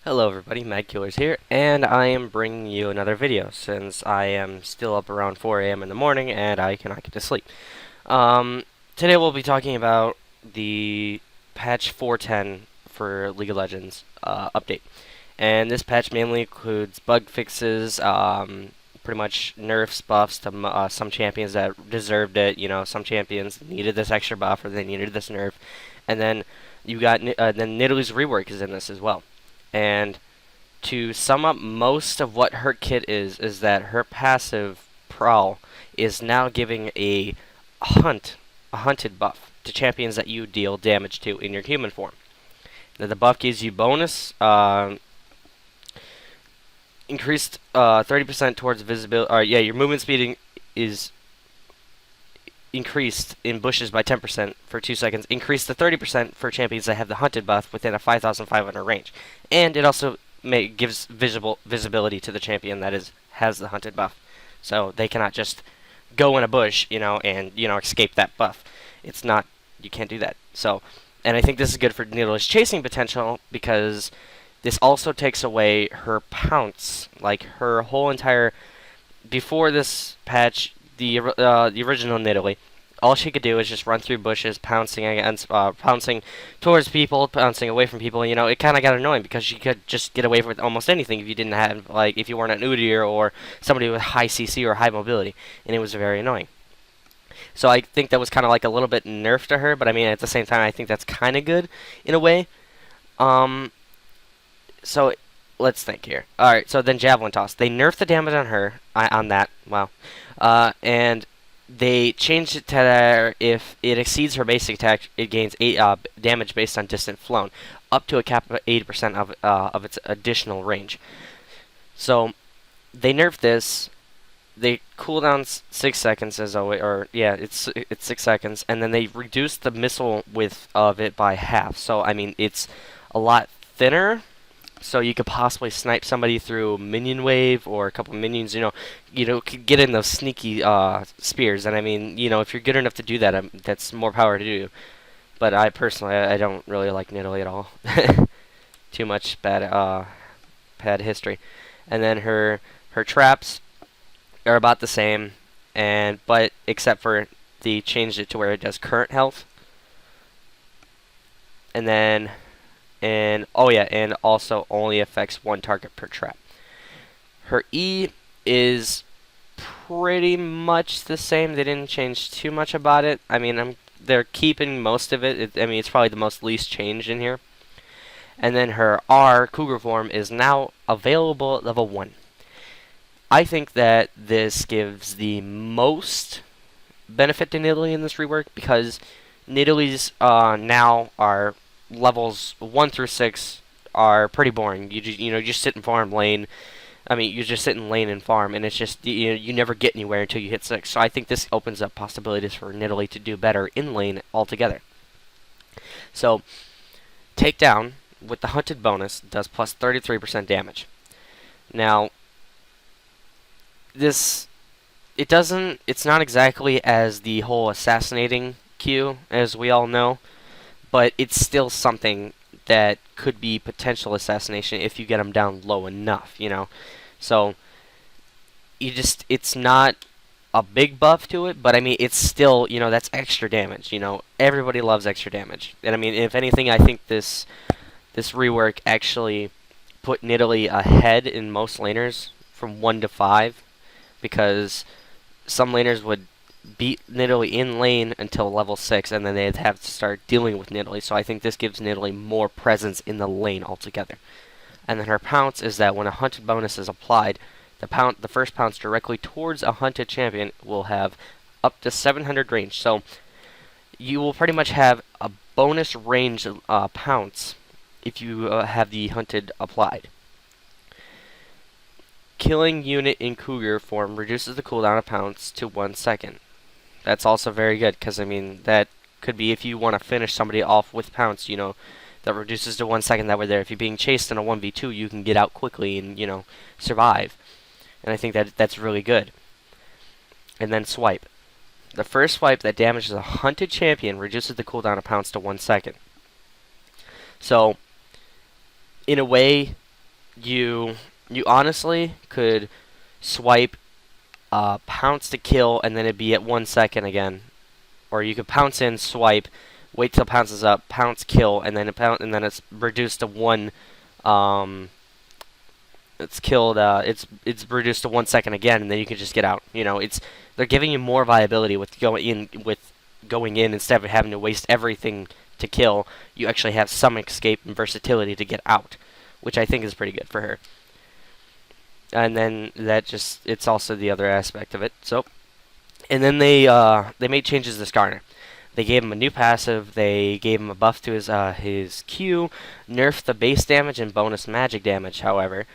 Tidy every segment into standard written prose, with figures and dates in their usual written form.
Hello everybody, Mad Killers here, and I am bringing you another video since I am still up around 4 a.m. in the morning and I cannot get to sleep. Today we'll be talking about the patch 410 for League of Legends update. And this patch mainly includes bug fixes, pretty much nerfs, buffs to some champions that deserved it. You know, some champions needed this extra buff or they needed this nerf. And then you got then Nidalee's rework is in this as well. And to sum up most of what her kit is that her passive Prowl is now giving a hunted buff to champions that you deal damage to in your human form. Now the buff gives you bonus, increased 30% towards visibility. Your movement speed is increased in bushes by 10% for 2 seconds, increased to 30% for champions that have the hunted buff within a 5,500 range. And it also gives visibility to the champion that has the hunted buff. So they cannot just go in a bush, and, escape that buff. It's not, you can't do that. So, and I think this is good for Nidalee's chasing potential because this also takes away her pounce. Like, her whole entire, before this patch, the original Nidalee, all she could do is just run through bushes, pouncing against, pouncing towards people, pouncing away from people. It kind of got annoying because she could just get away with almost anything if you didn't have, if you weren't an Udyr or somebody with high CC or high mobility, and it was very annoying. So I think that was kind of like a little bit nerf to her, but I mean at the same time I think that's kind of good in a way. So let's think here. Alright, so then Javelin Toss. They nerfed the damage on her, on that, wow. And they changed it to if it exceeds her basic attack, it gains 8 damage based on distance flown, up to a cap of 80% of its additional range. So they nerfed this. They cool down 6 seconds as always, or yeah, it's 6 seconds, and then they reduced the missile width of it by half. So I mean, it's a lot thinner. So you could possibly snipe somebody through minion wave or a couple minions, could get in those sneaky spears. And I mean, if you're good enough to do that, that's more power to do. But I personally, I don't really like Nidalee at all. Too much bad history. And then her traps are about the same, but except for they changed it to where it does current health. And then. And also only affects one target per trap. Her E is pretty much the same. They didn't change too much about it. I mean, they're keeping most of it. It's probably the most least changed in here. And then her R, Cougar form, is now available at level 1. I think that this gives the most benefit to Nidalee in this rework because Nidalee's now are levels 1 through 6 are pretty boring. You just sit and farm lane. I mean, you just sit in lane and farm, and it's just you never get anywhere until you hit 6. So I think this opens up possibilities for Nidalee to do better in lane altogether. So takedown with the hunted bonus does plus 33% damage. Now it's not exactly as the whole assassinating Q as we all know. But it's still something that could be potential assassination if you get them down low enough, So, it's not a big buff to it, but I mean, it's still, that's extra damage, Everybody loves extra damage. And I mean, if anything, I think this rework actually put Nidalee ahead in most laners from 1 to 5, because some laners would beat Nidalee in lane until level 6, and then they'd have to start dealing with Nidalee. So I think this gives Nidalee more presence in the lane altogether. And then her pounce is that when a hunted bonus is applied, the first pounce directly towards a hunted champion will have up to 700 range. So you will pretty much have a bonus range pounce if you have the hunted applied. Killing unit in Cougar form reduces the cooldown of pounce to 1 second. That's also very good, because, I mean, that could be if you want to finish somebody off with pounce, that reduces to 1 second. That way there, if you're being chased in a 1v2, you can get out quickly and, survive. And I think that's really good. And then swipe. The first swipe that damages a hunted champion reduces the cooldown of pounce to 1 second. So, in a way, you honestly could swipe, pounce to kill, and then it'd be at 1 second again. Or you could pounce in, swipe, wait till pounces up, pounce, kill, and then and then it's reduced to one. Um, it's killed. It's reduced to 1 second again, and then you can just get out. They're giving you more viability with going in instead of having to waste everything to kill. You actually have some escape and versatility to get out, which I think is pretty good for her. And then it's also the other aspect of it. So, and then they made changes to Skarner. They gave him a new passive. They gave him a buff to his Q, nerfed the base damage and bonus magic damage. However,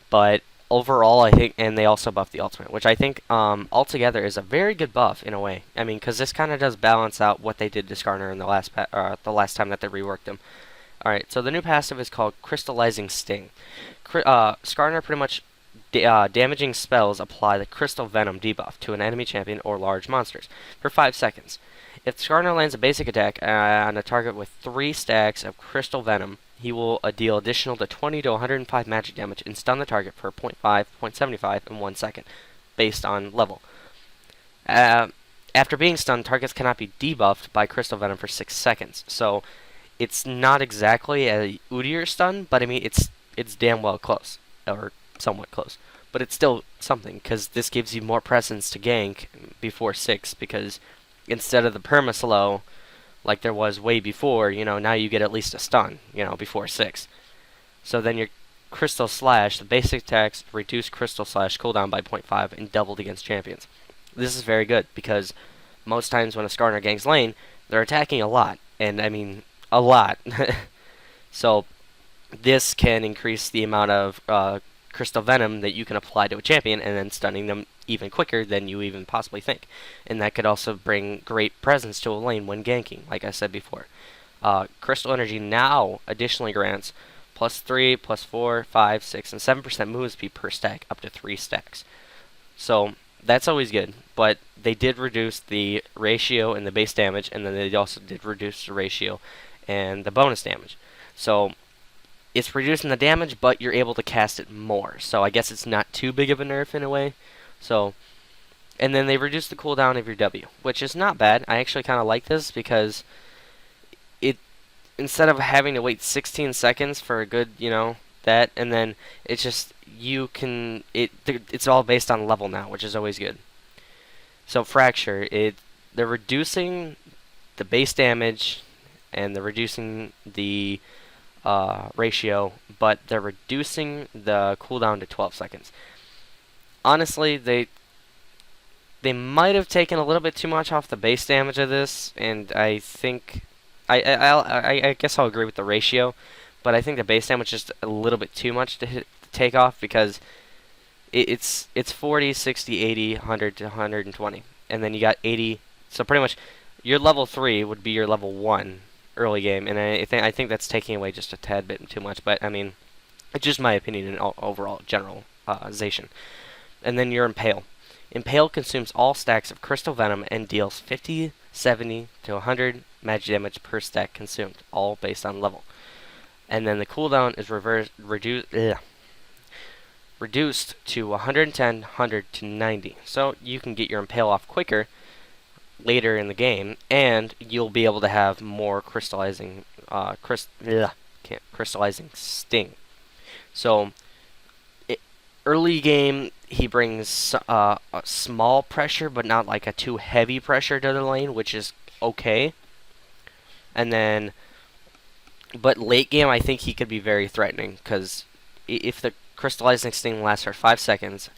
but overall, I think, and they also buffed the ultimate, which I think altogether is a very good buff in a way. I mean, because this kind of does balance out what they did to Skarner in the last time that they reworked him. All right, so the new passive is called Crystallizing Sting. Skarner pretty much damaging spells apply the Crystal Venom debuff to an enemy champion or large monsters for 5 seconds. If Skarner lands a basic attack on a target with 3 stacks of Crystal Venom, he will deal additional to 20 to 105 magic damage and stun the target for 0.5, 0.75, and 1 second, based on level. After being stunned, targets cannot be debuffed by Crystal Venom for 6 seconds. So it's not exactly a Udyr stun, but I mean it's damn well close, or somewhat close. But it's still something, because this gives you more presence to gank before 6, because instead of the perma-slow, like there was way before, now you get at least a stun, before 6. So then your Crystal Slash, the basic attacks reduce Crystal Slash cooldown by 0.5 and doubled against champions. This is very good, because most times when a Skarner ganks lane, they're attacking a lot, and I mean, a lot. So this can increase the amount of Crystal Venom that you can apply to a champion, and then stunning them even quicker than you even possibly think. And that could also bring great presence to a lane when ganking, like I said before. Crystal Energy now additionally grants +3, +4, 5, 6, and 7% movement speed per stack, up to 3 stacks. So that's always good, but they did reduce the ratio and the base damage, and then they also did reduce the ratio and the bonus damage. So it's reducing the damage, but you're able to cast it more. So I guess it's not too big of a nerf in a way. So, and then they reduced the cooldown of your W, which is not bad. I actually kind of like this, because instead of having to wait 16 seconds for a good, that, and then it's just, it's all based on level now, which is always good. So Fracture, they're reducing the base damage, and they're reducing the ratio, but they're reducing the cooldown to 12 seconds. Honestly, they might have taken a little bit too much off the base damage of this, and I think I guess I'll agree with the ratio, but I think the base damage is just a little bit too much to take off, because it's 40, 60, 80, 100 to 120, and then you got 80. So pretty much your level 3 would be your level 1 early game, and I think that's taking away just a tad bit too much, but I mean, it's just my opinion in overall generalization. And then your Impale. Impale consumes all stacks of Crystal Venom and deals 50, 70 to 100 magic damage per stack consumed, all based on level. And then the cooldown is reduced to 110, 100 to 90. So you can get your Impale off quicker later in the game, and you'll be able to have more crystallizing crystallizing sting. So early game, he brings a small pressure, but not like a too heavy pressure to the lane, which is okay. And then, but late game, I think he could be very threatening, because if the crystallizing sting lasts for 5 seconds,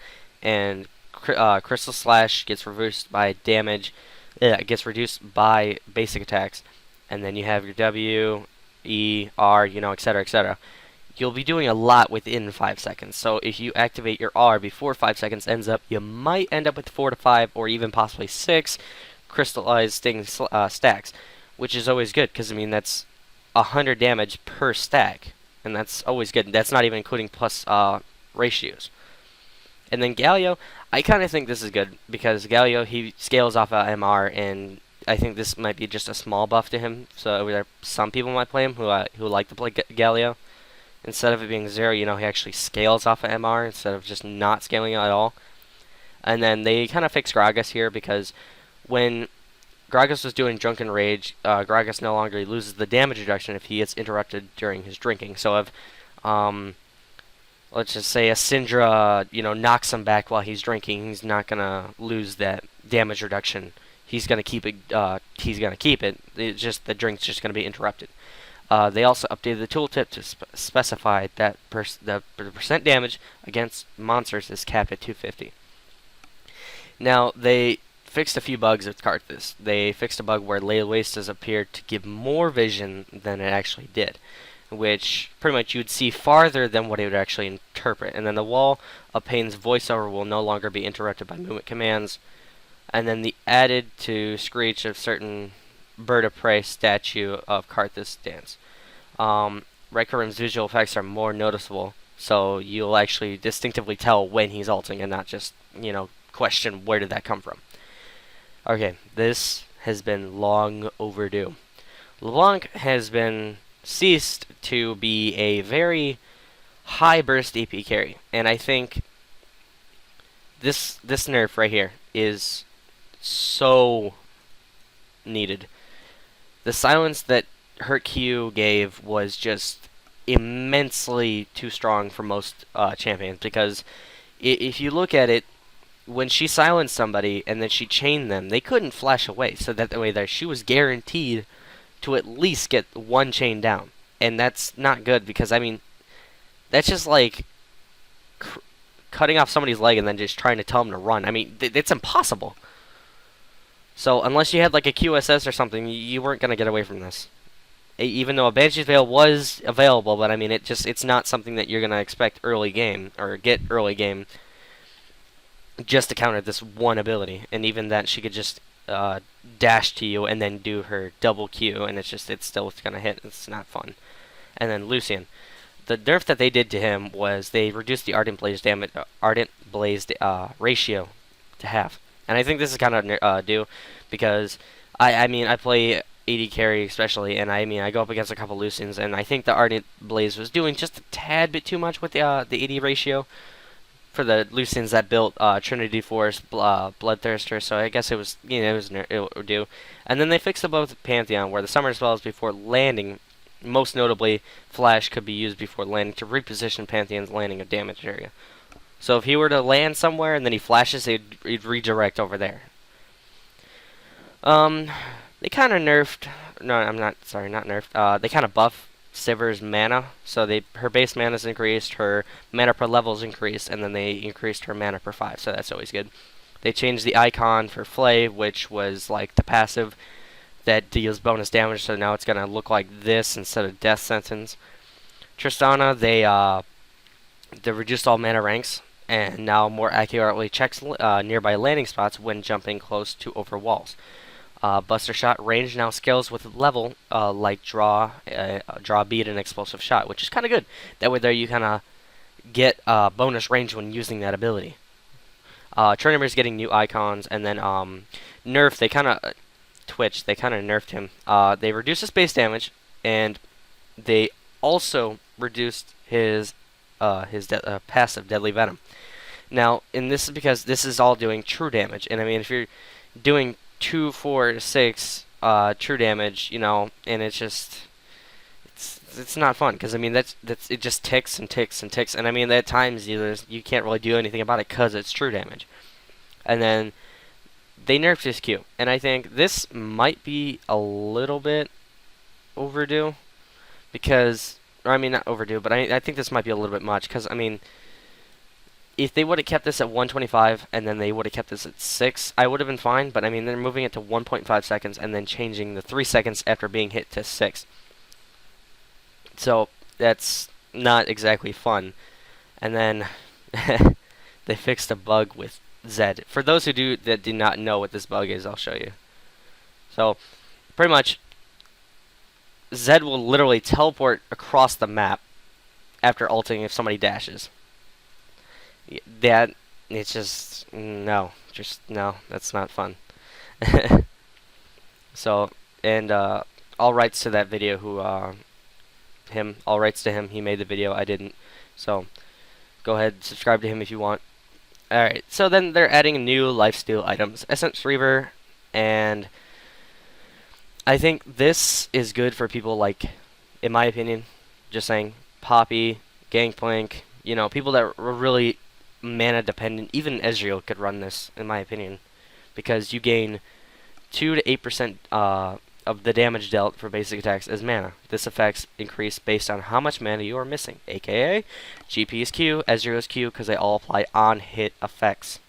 and Crystal Slash gets reduced by damage, it gets reduced by basic attacks, and then you have your W, E, R, etc., etc. You'll be doing a lot within 5 seconds. So if you activate your R before 5 seconds ends up, you might end up with 4 to 5, or even possibly 6 crystallized sting stacks, which is always good, because I mean that's 100 damage per stack, and that's always good. That's not even including plus ratios. And then Galio, I kind of think this is good, because Galio, he scales off of MR, and I think this might be just a small buff to him. So some people might play him who like to play Galio instead of it being 0, you know, he actually scales off of MR instead of just not scaling at all. And then they kind of fixed Gragas here because when Gragas was doing Drunken Rage, Gragas no longer loses the damage reduction if he gets interrupted during his drinking. So if, let's just say a Syndra, you know, knocks him back while he's drinking, he's not gonna lose that damage reduction. He's gonna keep it. He's gonna keep it. It's just the drink's just gonna be interrupted. They also updated the tooltip to specify that the percent damage against monsters is capped at 250. Now, they fixed a few bugs with Karthus. They fixed a bug where Lay Wastes appeared to give more vision than it actually did, which pretty much you would see farther than what it would actually interpret. And then the Wall of Pain's voiceover will no longer be interrupted by movement commands. And then the added to Screech of certain Bird of Prey statue of Karthus dance. Reikarim's visual effects are more noticeable, so you'll actually distinctively tell when he's ulting and not just, you know, question where did that come from. Okay, this has been long overdue. LeBlanc has been ceased to be a very high burst EP carry, and I think this nerf right here is so needed. The silence that Hurt Q gave was just immensely too strong for most champions, because if you look at it, when she silenced somebody and then she chained them, they couldn't flash away, so that way there she was guaranteed to at least get one chain down. And that's not good, because I mean, that's just like cutting off somebody's leg and then just trying to tell them to run. I mean, it's impossible. So unless you had like a QSS or something, you weren't going to get away from this. Even though a Banshee's Veil was available, but I mean, it's not something that you're going to expect early game, or get early game, just to counter this one ability. And even that, she could just dash to you and then do her double Q, and it's still going to hit. It's not fun. And then Lucian. The nerf that they did to him was they reduced the Ardent Blaze damage, ratio to half. And I think this is kind of due, because I mean, I play AD carry especially, and I mean, I go up against a couple Lucians, and I think the Ardent Blaze was doing just a tad bit too much with the AD ratio for the Lucians that built Trinity Force, Bloodthirster. So I guess it was, you know, it would do. And then they fixed the bug with Pantheon, where the summoner spells before landing, most notably Flash, could be used before landing to reposition Pantheon's landing of damage area. So if he were to land somewhere and then he flashes, he'd redirect over there. They kind of nerfed. No, I'm not. Sorry, not nerfed. They kind of buffed Sivir's mana. So her base mana's increased, her mana per level's increased, and then they increased her mana per 5. So that's always good. They changed the icon for Flay, which was like the passive that deals bonus damage. So now it's gonna look like this instead of Death Sentence. Tristana, they reduced all mana ranks, and now more accurately checks nearby landing spots when jumping close to over walls. Buster Shot range now scales with level, like draw, bead, and explosive shot, which is kind of good. That way there you kind of get bonus range when using that ability. Trinimer's getting new icons, and then Nerf, they kind of Twitch, they kind of nerfed him. They reduced his base damage, and they also reduced his passive Deadly Venom. Now, and this is because this is all doing true damage, and I mean, if you're doing 2, 4, 6 true damage, you know, and it's just it's not fun, because I mean that's it just ticks and ticks and ticks, and I mean at times you can't really do anything about it because it's true damage. And then they nerfed his Q, and I think this might be a little bit overdue, because, or I mean not overdue, but I think this might be a little bit much, because I mean, if they would have kept this at 125 and then they would have kept this at 6, I would have been fine. But I mean, they're moving it to 1.5 seconds and then changing the 3 seconds after being hit to 6. So that's not exactly fun. And then they fixed a bug with Zed. For those that do not know what this bug is, I'll show you. So pretty much, Zed will literally teleport across the map after ulting if somebody dashes. That, it's just no, that's not fun. So, and all rights to that video who him. All rights to him. He made the video. I didn't. So go ahead, subscribe to him if you want. Alright, so then they're adding new lifesteal items. Essence Reaver, and I think this is good for people like, in my opinion, just saying, Poppy, Gangplank, you know, people that were really mana dependent. Even Ezreal could run this, in my opinion, because you gain 2 to 8% of the damage dealt for basic attacks as mana. This effects increase based on how much mana you are missing, aka GP is Q, Ezreal is Q, because they all apply on hit effects.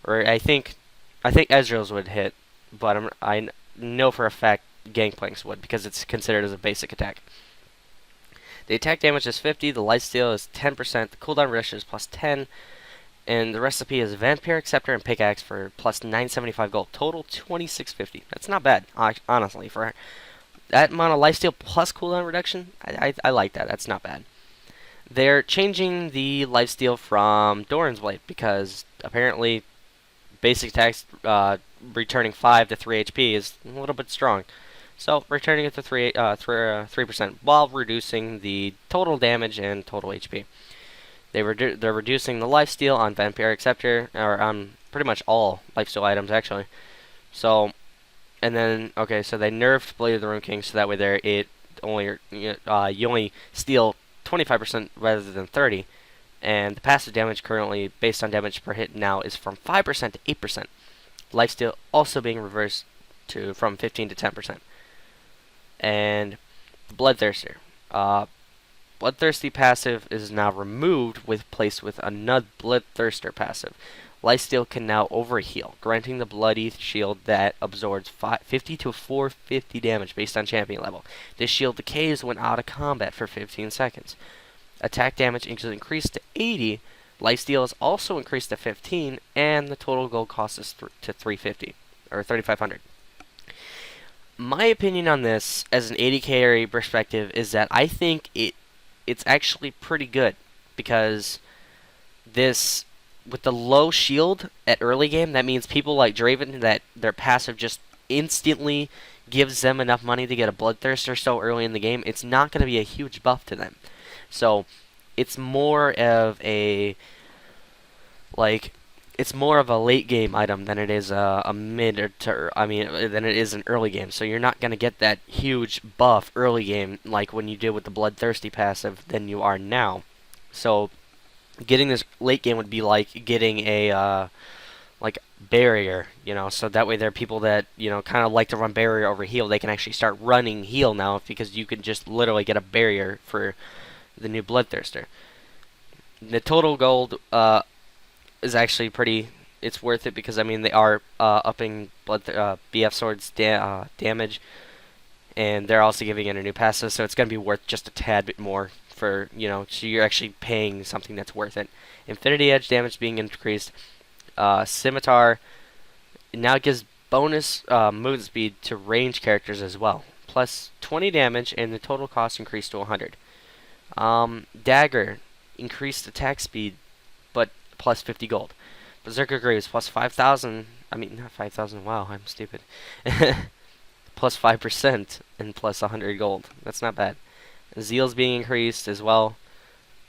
Or I think Ezreal's would hit, but I know for a fact Gangplank's would, because it's considered as a basic attack. The attack damage is 50, the lifesteal is 10%, the cooldown reduction is plus 10, and the recipe is Vampiric Scepter and Pickaxe for plus 975 gold. Total 2650. That's not bad, honestly. For that amount of lifesteal plus cooldown reduction, I like that. That's not bad. They're changing the lifesteal from Doran's Blade because apparently basic attacks returning 5 to 3 HP is a little bit strong. So returning it to 3% while reducing the total damage and total HP. They're reducing the lifesteal on Vampiric Scepter, or on pretty much all lifesteal items, actually. So, and then, okay, so they nerfed Blade of the Rune King, so that way you only steal 25% rather than 30%. And the passive damage currently, based on damage per hit now, is from 5% to 8%. Lifesteal also being reversed from 15 to 10%. And the Bloodthirster. Bloodthirsty passive is now removed, replaced with another Bloodthirster passive. Lifesteal can now overheal, granting the Bloody Shield that absorbs 50 to 450 damage based on champion level. This shield decays when out of combat for 15 seconds. Attack damage is increased to 80, lifesteal is also increased to 15, and the total gold cost is to 350, or 3,500. My opinion on this, as an 80 carry perspective, is that I think it's actually pretty good, because this, with the low shield at early game, that means people like Draven, that their passive just instantly gives them enough money to get a Bloodthirster so early in the game. It's not going to be a huge buff to them. So it's more of a late game item than it is a mid than it is an early game. So you're not gonna get that huge buff early game like when you did with the Bloodthirsty passive than you are now. So getting this late game would be like getting a barrier, you know. So that way there are people that, you know, kind of like to run barrier over heal. They can actually start running heal now because you can just literally get a barrier for the new Bloodthirster. The total gold is actually it's worth it, because I mean they are upping BF Sword's damage, and they're also giving it a new passive, so it's going to be worth just a tad bit more for, you know, so you're actually paying something that's worth it. Infinity Edge damage being increased. Scimitar now gives bonus movement speed to range characters as well, plus 20 damage, and the total cost increased to 100. Dagger increased attack speed, but plus 50 gold. Berserker Greaves plus 5,000. I mean, not 5,000. Wow, I'm stupid. Plus 5% and plus 100 gold. That's not bad. Zeal's being increased as well.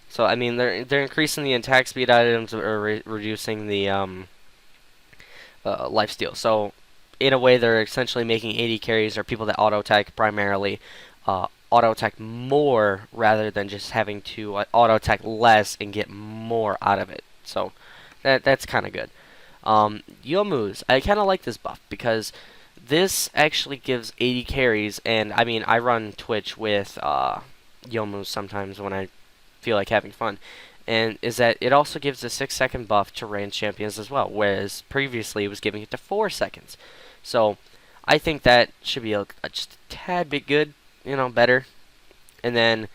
So I mean, they're increasing the attack speed items, or reducing the lifesteal. So in a way, they're essentially making 80 carries, or people that auto attack primarily, auto attack more rather than just having to auto attack less and get more out of it. So that's kind of good. Youmuu's, I kind of like this buff because this actually gives 80 carries, and I mean, I run Twitch with Youmuu's sometimes when I feel like having fun, and is that it also gives a 6-second buff to ranged champions as well, whereas previously it was giving it to 4 seconds. So I think that should be just a tad bit good, you know, better. And then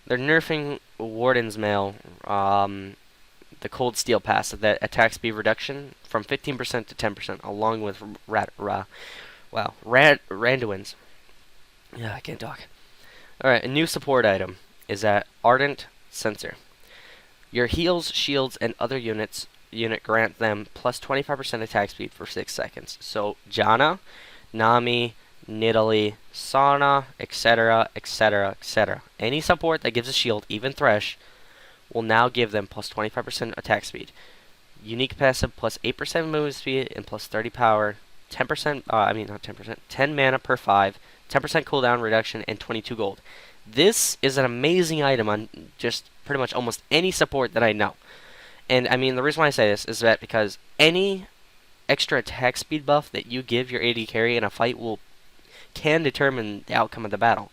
they're nerfing Warden's Mail, the Cold Steel passive that attack speed reduction from 15% to 10%, along with Randuin's. Yeah, I can't talk. Alright, a new support item is that Ardent Sensor. Your heals, shields, and other unit grant them plus 25% attack speed for 6 seconds. So Janna, Nami, Nidalee, Sauna, etc., etc., etc. Any support that gives a shield, even Thresh, will now give them plus 25% attack speed. Unique passive plus 8% movement speed and plus 30 power. 10%, not 10%, 10 mana per 5, 10% cooldown reduction, and 22 gold. This is an amazing item on just pretty much almost any support that I know. And I mean, the reason why I say this is that because any extra attack speed buff that you give your AD carry in a fight can determine the outcome of the battle.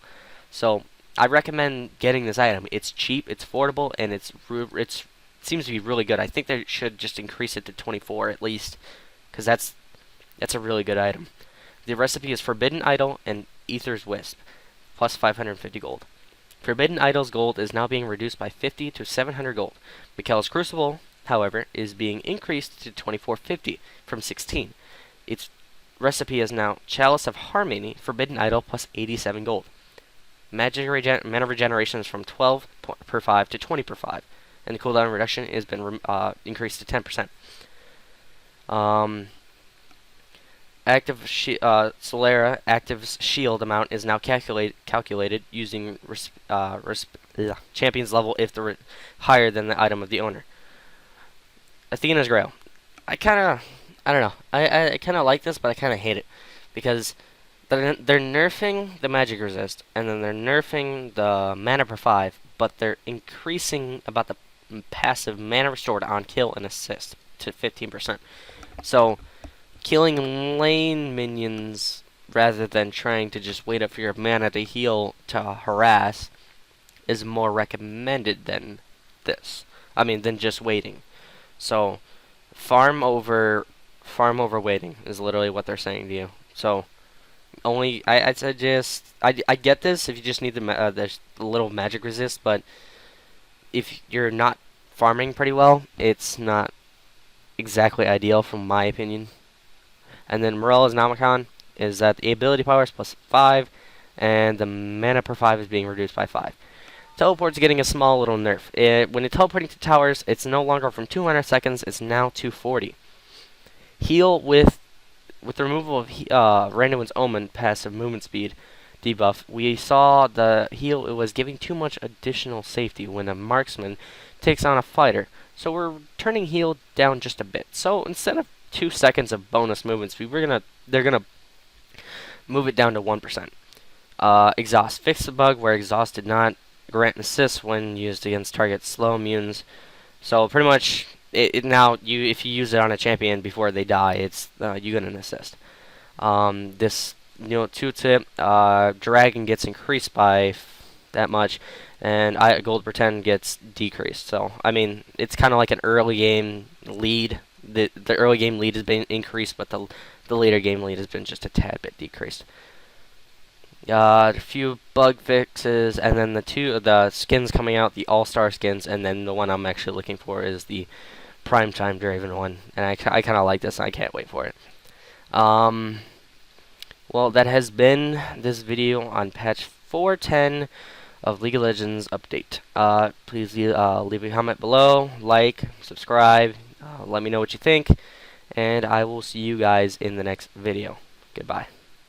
So I recommend getting this item. It's cheap, it's affordable, and it seems to be really good. I think they should just increase it to 24 at least, because that's a really good item. The recipe is Forbidden Idol and Aether's Wisp, plus 550 gold. Forbidden Idol's gold is now being reduced by 50 to 700 gold. Mikhail's Crucible, however, is being increased to 2450 from 16. Its recipe is now Chalice of Harmony, Forbidden Idol, plus 87 gold. Magic mana regeneration is from 12 per 5 to 20 per 5, and the cooldown reduction has been increased to 10%. Solera Active's shield amount is now calculated using champion's level if they're higher than the item of the owner. Athena's Grail. I don't know. I kind of like this, but I kind of hate it because they're nerfing the magic resist, and then they're nerfing the mana per 5, but they're increasing about the passive mana restored on kill and assist to 15%. So killing lane minions rather than trying to just wait up for your mana to heal to harass is more recommended than this. Than just waiting. So farm over waiting is literally what they're saying to you. So I'd suggest I get this if you just need the little magic resist, but if you're not farming pretty well, it's not exactly ideal from my opinion. And then Morella's Nomicon is that the ability power is plus 5, and the mana per 5 is being reduced by 5. Teleport's getting a small little nerf. When it's teleporting to towers, it's no longer from 200 seconds, it's now 240. Heal with the removal of Randuin's Omen passive movement speed debuff, we saw the heal, it was giving too much additional safety when a marksman takes on a fighter. So we're turning heal down just a bit. So instead of 2 seconds of bonus movement speed, they're gonna move it down to 1%. Exhaust. Fix the bug where Exhaust did not grant assist when used against target slow immunes. So pretty much now if you use it on a champion before they die, you get an assist. This tooltip, dragon gets increased by that much, and gold pretend gets decreased. So it's kind of like an early game lead. The early game lead has been increased, but the later game lead has been just a tad bit decreased. A few bug fixes, and then the skins coming out, the all-star skins, and then the one I'm actually looking for is the Primetime Draven one, and I kind of like this, and I can't wait for it. Well, that has been this video on patch 410 of League of Legends update. Please leave a comment below, like, subscribe, let me know what you think, and I will see you guys in the next video. Goodbye.